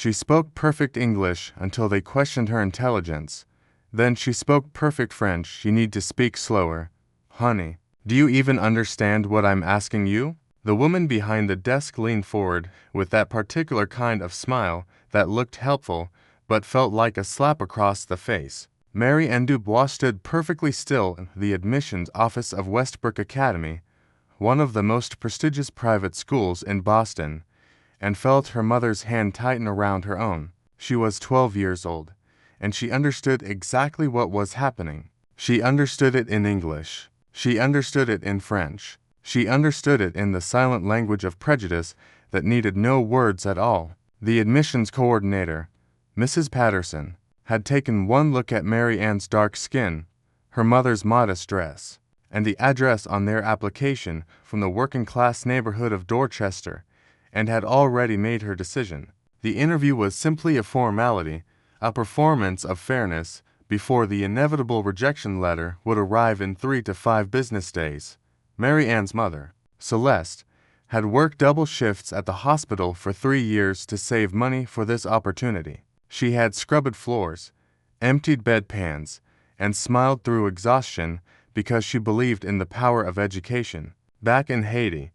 She spoke perfect English until they questioned her intelligence. Then she spoke perfect French. You need to speak slower. Honey, do you even understand what I'm asking you? The woman behind the desk leaned forward with that particular kind of smile that looked helpful but felt like a slap across the face. Mary Ann Dubois stood perfectly still in the admissions office of Westbrook Academy, one of the most prestigious private schools in Boston, and felt her mother's hand tighten around her own. She was 12 years old, and she understood exactly what was happening. She understood it in English. She understood it in French. She understood it in the silent language of prejudice that needed no words at all. The admissions coordinator, Mrs. Patterson, had taken one look at Mary Ann's dark skin, her mother's modest dress, and the address on their application from the working-class neighborhood of Dorchester, and had already made her decision. The interview was simply a formality, a performance of fairness, before the inevitable rejection letter would arrive in 3 to 5 business days. Mary Ann's mother, Celeste, had worked double shifts at the hospital for 3 years to save money for this opportunity. She had scrubbed floors, emptied bedpans, and smiled through exhaustion because she believed in the power of education. Back in Haiti,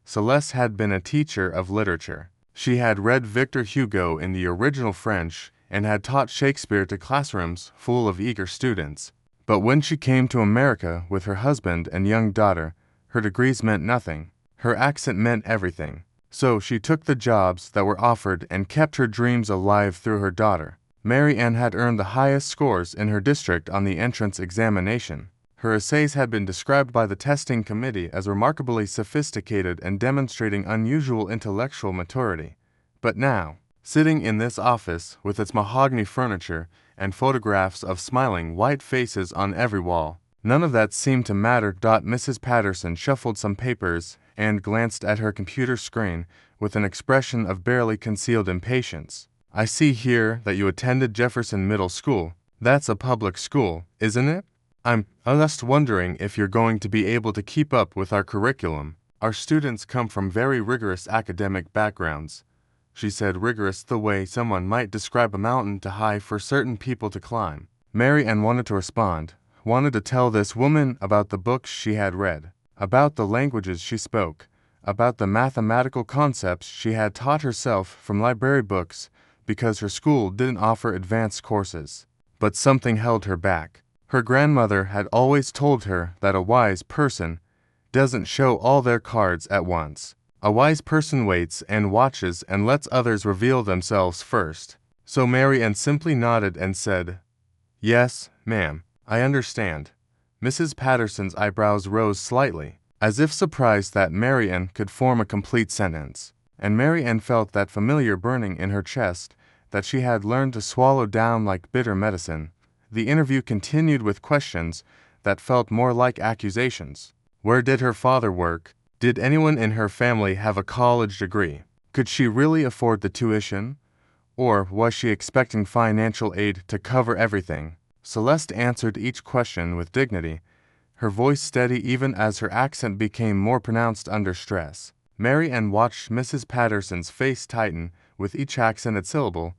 Celeste had been a teacher of literature. She had read Victor Hugo in the original French and had taught Shakespeare to classrooms full of eager students. But when she came to America with her husband and young daughter, her degrees meant nothing. Her accent meant everything. So she took the jobs that were offered and kept her dreams alive through her daughter. Mary Ann had earned the highest scores in her district on the entrance examination. Her essays had been described by the testing committee as remarkably sophisticated and demonstrating unusual intellectual maturity. But now, sitting in this office with its mahogany furniture and photographs of smiling white faces on every wall, none of that seemed to matter. Mrs. Patterson shuffled some papers and glanced at her computer screen with an expression of barely concealed impatience. I see here that you attended Jefferson Middle School. That's a public school, isn't it? I'm just wondering if you're going to be able to keep up with our curriculum. Our students come from very rigorous academic backgrounds. She said, rigorous the way someone might describe a mountain too high for certain people to climb. Mary Ann wanted to respond, wanted to tell this woman about the books she had read, about the languages she spoke, about the mathematical concepts she had taught herself from library books because her school didn't offer advanced courses. But something held her back. Her grandmother had always told her that a wise person doesn't show all their cards at once. A wise person waits and watches and lets others reveal themselves first. So Mary Ann simply nodded and said, "Yes, ma'am, I understand." Mrs. Patterson's eyebrows rose slightly, as if surprised that Mary Ann could form a complete sentence, and Mary Ann felt that familiar burning in her chest that she had learned to swallow down like bitter medicine. The interview continued with questions that felt more like accusations. Where did her father work? Did anyone in her family have a college degree? Could she really afford the tuition? Or was she expecting financial aid to cover everything? Celeste answered each question with dignity, her voice steady even as her accent became more pronounced under stress. Mary Ann watched Mrs. Patterson's face tighten with each accented syllable,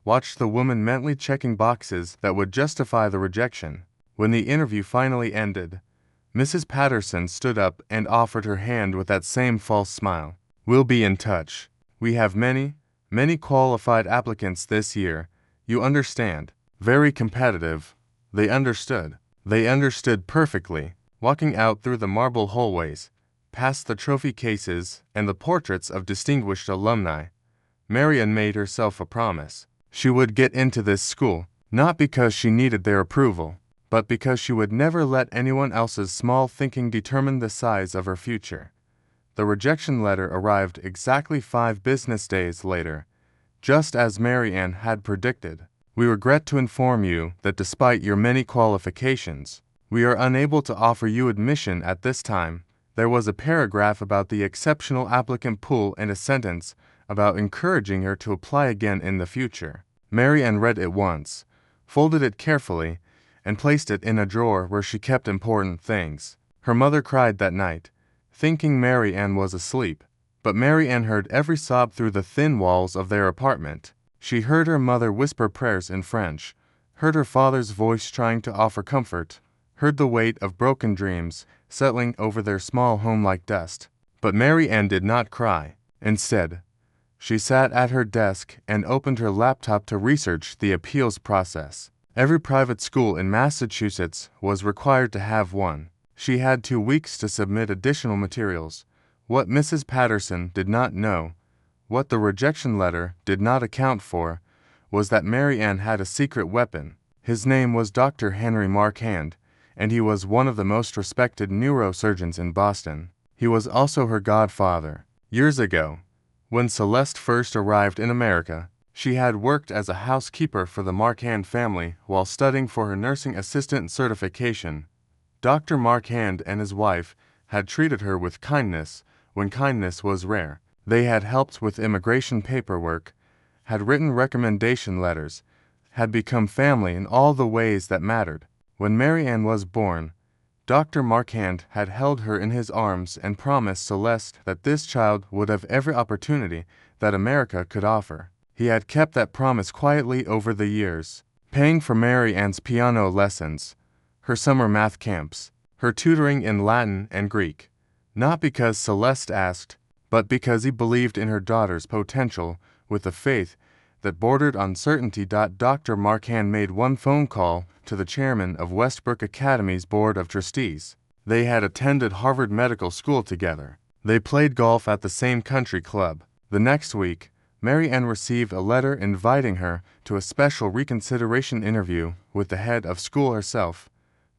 watched the woman mentally checking boxes that would justify the rejection. When the interview finally ended, Mrs. Patterson stood up and offered her hand with that same false smile. "We'll be in touch. We have many qualified applicants this year. You understand. Very competitive." They understood. They understood perfectly. Walking out through the marble hallways, past the trophy cases and the portraits of distinguished alumni, Mary Ann made herself a promise. She would get into this school, not because she needed their approval, but because she would never let anyone else's small thinking determine the size of her future. The rejection letter arrived exactly 5 business days later, just as Mary Ann had predicted. "We regret to inform you that despite your many qualifications, we are unable to offer you admission at this time." There was a paragraph about the exceptional applicant pool and a sentence about encouraging her to apply again in the future. Mary Ann read it once, folded it carefully, and placed it in a drawer where she kept important things. Her mother cried that night, thinking Mary Ann was asleep, but Mary Ann heard every sob through the thin walls of their apartment. She heard her mother whisper prayers in French, heard her father's voice trying to offer comfort, heard the weight of broken dreams settling over their small home like dust. But Mary Ann did not cry. Instead, she sat at her desk and opened her laptop to research the appeals process. Every private school in Massachusetts was required to have one. She had 2 weeks to submit additional materials. What Mrs. Patterson did not know, what the rejection letter did not account for, was that Mary Ann had a secret weapon. His name was Dr. Henry Marquand, and he was one of the most respected neurosurgeons in Boston. He was also her godfather. Years ago, when Celeste first arrived in America, she had worked as a housekeeper for the Marquand family while studying for her nursing assistant certification. Dr. Marquand and his wife had treated her with kindness when kindness was rare. They had helped with immigration paperwork, had written recommendation letters, had become family in all the ways that mattered. When Mary Ann was born, Dr. Marquand had held her in his arms and promised Celeste that this child would have every opportunity that America could offer. He had kept that promise quietly over the years, paying for Mary Ann's piano lessons, her summer math camps, her tutoring in Latin and Greek, not because Celeste asked, but because he believed in her daughter's potential with a faith that bordered on certainty. Dr. Marquand made one phone call to the chairman of Westbrook Academy's board of trustees. They had attended Harvard Medical School together. They played golf at the same country club. The next week, Mary Ann received a letter inviting her to a special reconsideration interview with the head of school herself,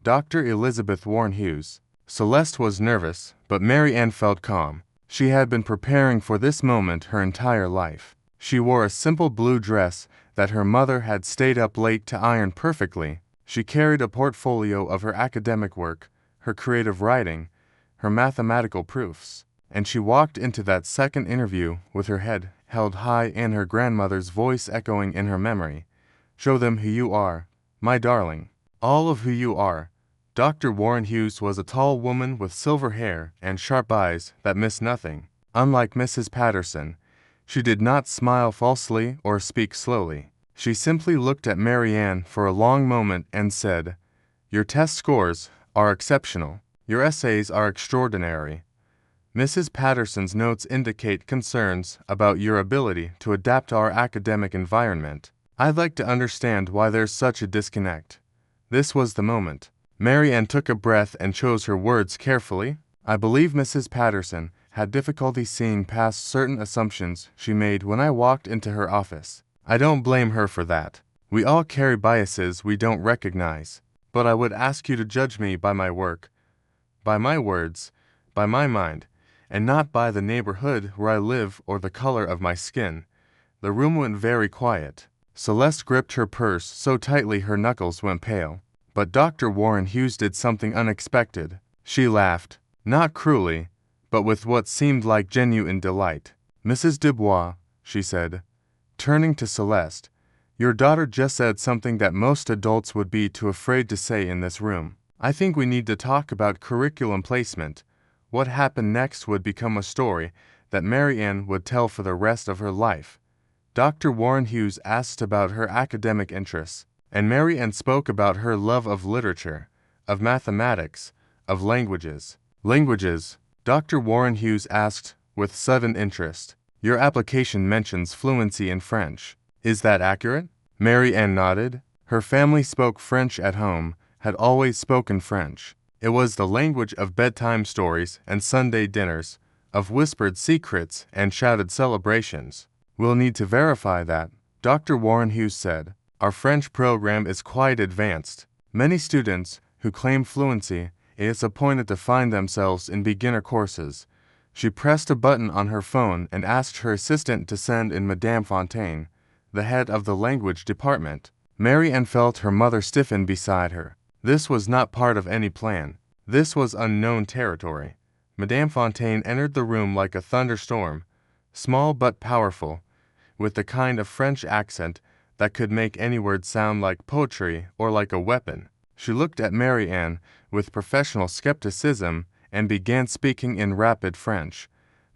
Dr. Elizabeth Warren Hughes. Celeste was nervous, but Mary Ann felt calm. She had been preparing for this moment her entire life. She wore a simple blue dress that her mother had stayed up late to iron perfectly. She carried a portfolio of her academic work, her creative writing, her mathematical proofs, and she walked into that second interview with her head held high and her grandmother's voice echoing in her memory. "Show them who you are, my darling. All of who you are." Dr. Warren Hughes was a tall woman with silver hair and sharp eyes that missed nothing. Unlike Mrs. Patterson, she did not smile falsely or speak slowly. She simply looked at Mary Ann for a long moment and said, "Your test scores are exceptional. Your essays are extraordinary. Mrs. Patterson's notes indicate concerns about your ability to adapt to our academic environment. I'd like to understand why there's such a disconnect." This was the moment. Mary Ann took a breath and chose her words carefully. "I believe Mrs. Patterson had difficulty seeing past certain assumptions she made when I walked into her office. I don't blame her for that. We all carry biases we don't recognize. But I would ask you to judge me by my work, by my words, by my mind, and not by the neighborhood where I live or the color of my skin." The room went very quiet. Celeste gripped her purse so tightly her knuckles went pale. But Dr. Warren Hughes did something unexpected. She laughed, not cruelly, but with what seemed like genuine delight. "Mrs. Dubois," she said, turning to Celeste, "your daughter just said something that most adults would be too afraid to say in this room. I think we need to talk about curriculum placement." What happened next would become a story that Mary Ann would tell for the rest of her life. Dr. Warren Hughes asked about her academic interests, and Mary Ann spoke about her love of literature, of mathematics, of languages. "Languages?" Dr. Warren Hughes asked with sudden interest. "Your application mentions fluency in French. Is that accurate?" Mary Ann nodded. Her family spoke French at home, had always spoken French. It was the language of bedtime stories and Sunday dinners, of whispered secrets and shouted celebrations. "We'll need to verify that," Dr. Warren Hughes said. "Our French program is quite advanced. Many students who claim fluency are disappointed to find themselves in beginner courses." She pressed a button on her phone and asked her assistant to send in Madame Fontaine, the head of the language department. Mary Ann felt her mother stiffen beside her. This was not part of any plan. This was unknown territory. Madame Fontaine entered the room like a thunderstorm, small but powerful, with the kind of French accent that could make any word sound like poetry or like a weapon. She looked at Mary Ann with professional skepticism and began speaking in rapid French,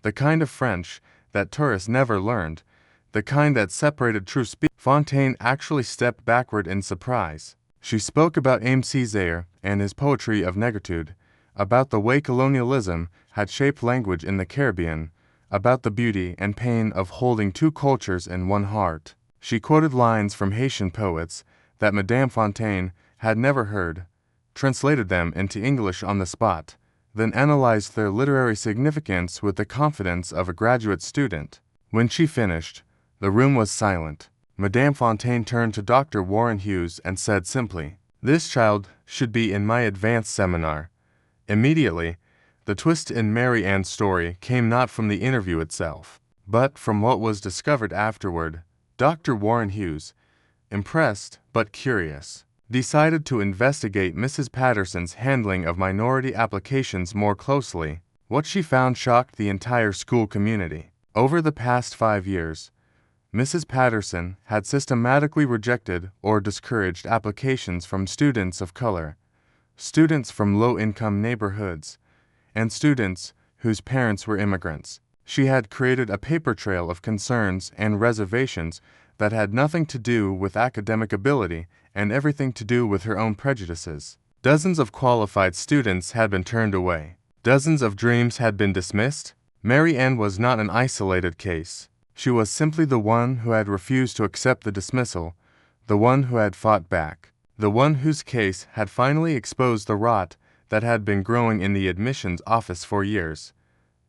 the kind of French that tourists never learned, the kind that separated true speech. Fontaine actually stepped backward in surprise. She spoke about Aimé Césaire and his poetry of negritude, about the way colonialism had shaped language in the Caribbean, about the beauty and pain of holding two cultures in one heart. She quoted lines from Haitian poets that Madame Fontaine had never heard, translated them into English on the spot, then analyzed their literary significance with the confidence of a graduate student. When she finished, the room was silent. Madame Fontaine turned to Dr. Warren Hughes and said simply, "This child should be in my advanced seminar." Immediately, the twist in Mary Ann's story came not from the interview itself, but from what was discovered afterward. Dr. Warren Hughes, impressed but curious, decided to investigate Mrs. Patterson's handling of minority applications more closely. What she found shocked the entire school community. Over the past 5 years, Mrs. Patterson had systematically rejected or discouraged applications from students of color, students from low-income neighborhoods, and students whose parents were immigrants. She had created a paper trail of concerns and reservations that had nothing to do with academic ability and everything to do with her own prejudices. Dozens of qualified students had been turned away. Dozens of dreams had been dismissed. Mary Ann was not an isolated case. She was simply the one who had refused to accept the dismissal, the one who had fought back, the one whose case had finally exposed the rot that had been growing in the admissions office for years.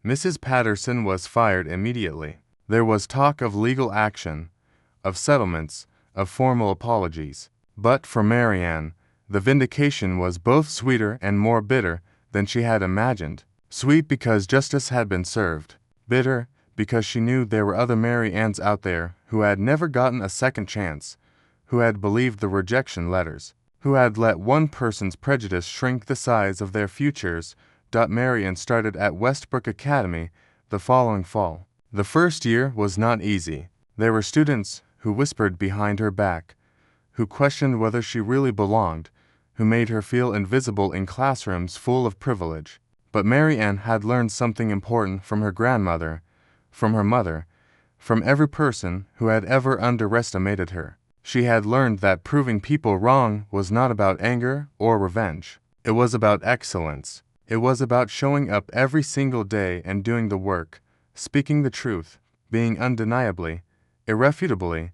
Mrs. Patterson was fired immediately. There was talk of legal action, of settlements, of formal apologies. But for Mary Ann, the vindication was both sweeter and more bitter than she had imagined. Sweet because justice had been served. Bitter because she knew there were other Mary Anns out there who had never gotten a second chance, who had believed the rejection letters, who had let one person's prejudice shrink the size of their futures. Mary Ann started at Westbrook Academy the following fall. The first year was not easy. There were students who whispered behind her back, who questioned whether she really belonged, who made her feel invisible in classrooms full of privilege. But Mary Ann had learned something important from her grandmother, from her mother, from every person who had ever underestimated her. She had learned that proving people wrong was not about anger or revenge. It was about excellence. It was about showing up every single day and doing the work, speaking the truth, being undeniably, irrefutably,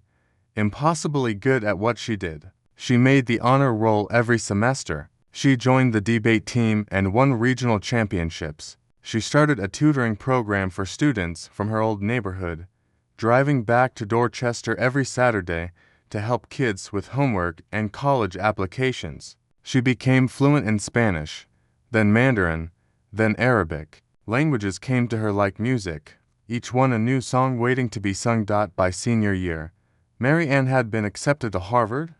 impossibly good at what she did. She made the honor roll every semester. She joined the debate team and won regional championships. She started a tutoring program for students from her old neighborhood, driving back to Dorchester every Saturday to help kids with homework and college applications. She became fluent in Spanish, then Mandarin, then Arabic. Languages came to her like music, each one a new song waiting to be sung. By senior year, Mary Ann had been accepted to Harvard,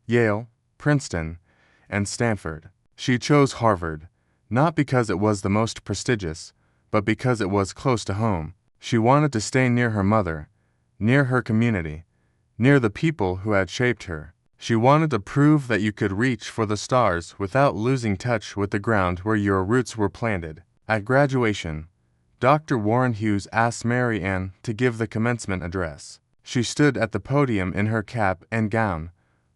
Yale, Princeton, and Stanford. She chose Harvard, not because it was the most prestigious, but because it was close to home. She wanted to stay near her mother, near her community, near the people who had shaped her. She wanted to prove that you could reach for the stars without losing touch with the ground where your roots were planted. At graduation, Dr. Warren Hughes asked Mary Ann to give the commencement address. She stood at the podium in her cap and gown,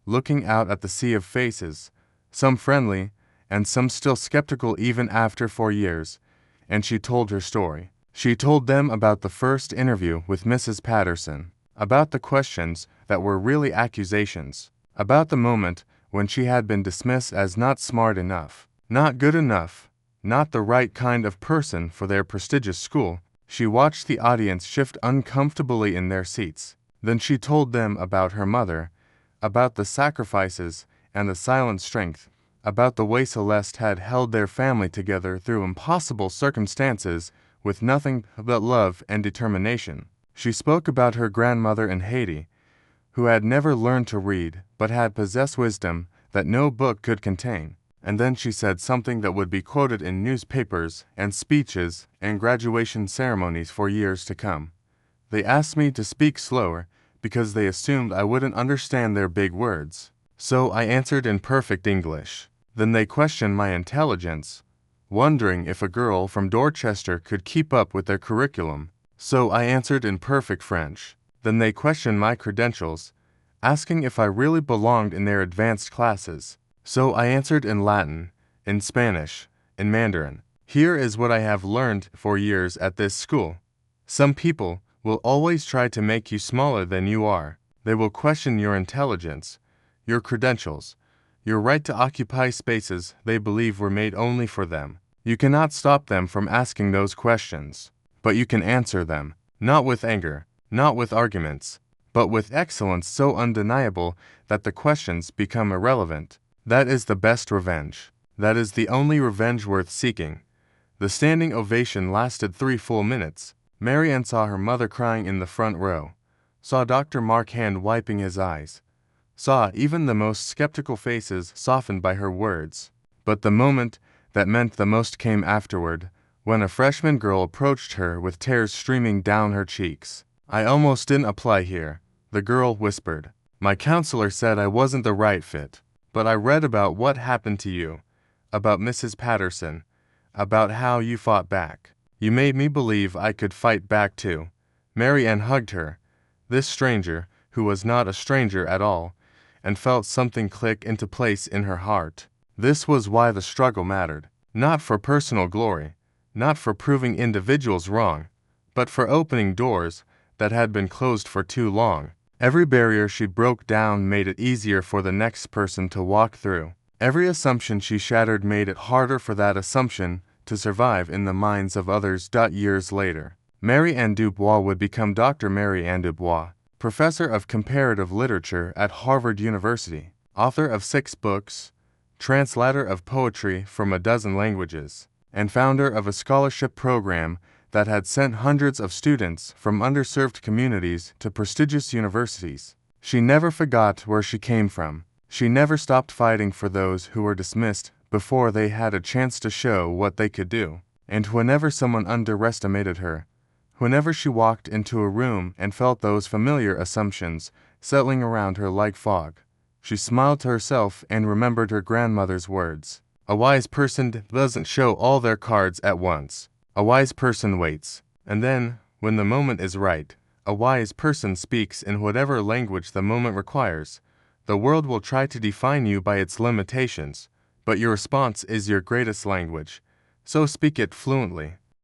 looking out at the sea of faces, some friendly, and some still skeptical even after 4 years, and she told her story. She told them about the first interview with Mrs. Patterson, about the questions that were really accusations, about the moment when she had been dismissed as not smart enough, not good enough, not the right kind of person for their prestigious school. She watched the audience shift uncomfortably in their seats. Then she told them about her mother, about the sacrifices and the silent strength, about the way Celeste had held their family together through impossible circumstances with nothing but love and determination. She spoke about her grandmother in Haiti, who had never learned to read but had possessed wisdom that no book could contain. And then she said something that would be quoted in newspapers and speeches and graduation ceremonies for years to come. They asked me to speak slower because they assumed I wouldn't understand their big words. So I answered in perfect English. Then they questioned my intelligence, wondering if a girl from Dorchester could keep up with their curriculum. So I answered in perfect French. Then they questioned my credentials, asking if I really belonged in their advanced classes. So I answered in Latin, in Spanish, in Mandarin. Here is what I have learned for years at this school. Some people will always try to make you smaller than you are. They will question your intelligence, your credentials, your right to occupy spaces they believe were made only for them. You cannot stop them from asking those questions, but you can answer them, not with anger, not with arguments, but with excellence so undeniable that the questions become irrelevant. That is the best revenge. That is the only revenge worth seeking. The standing ovation lasted 3 full minutes. Mary Ann saw her mother crying in the front row, saw Dr. Mark Hand wiping his eyes, saw even the most skeptical faces softened by her words. But the moment that meant the most came afterward, when a freshman girl approached her with tears streaming down her cheeks. I almost didn't apply here, the girl whispered. My counselor said I wasn't the right fit, but I read about what happened to you, about Mrs. Patterson, about how you fought back. You made me believe I could fight back too. Mary Ann hugged her, this stranger, who was not a stranger at all, and felt something click into place in her heart. This was why the struggle mattered. Not for personal glory, not for proving individuals wrong, but for opening doors that had been closed for too long. Every barrier she broke down made it easier for the next person to walk through. Every assumption she shattered made it harder for that assumption to survive in the minds of others. Years later, Mary Ann Dubois would become Dr. Mary Ann Dubois, professor of comparative literature at Harvard University, author of 6 books, translator of poetry from a dozen languages, and founder of a scholarship program that had sent hundreds of students from underserved communities to prestigious universities. She never forgot where she came from. She never stopped fighting for those who were dismissed before they had a chance to show what they could do. And whenever someone underestimated her, whenever she walked into a room and felt those familiar assumptions settling around her like fog, she smiled to herself and remembered her grandmother's words. A wise person doesn't show all their cards at once. A wise person waits, and then, when the moment is right, a wise person speaks in whatever language the moment requires. The world will try to define you by its limitations, but your response is your greatest language, so speak it fluently.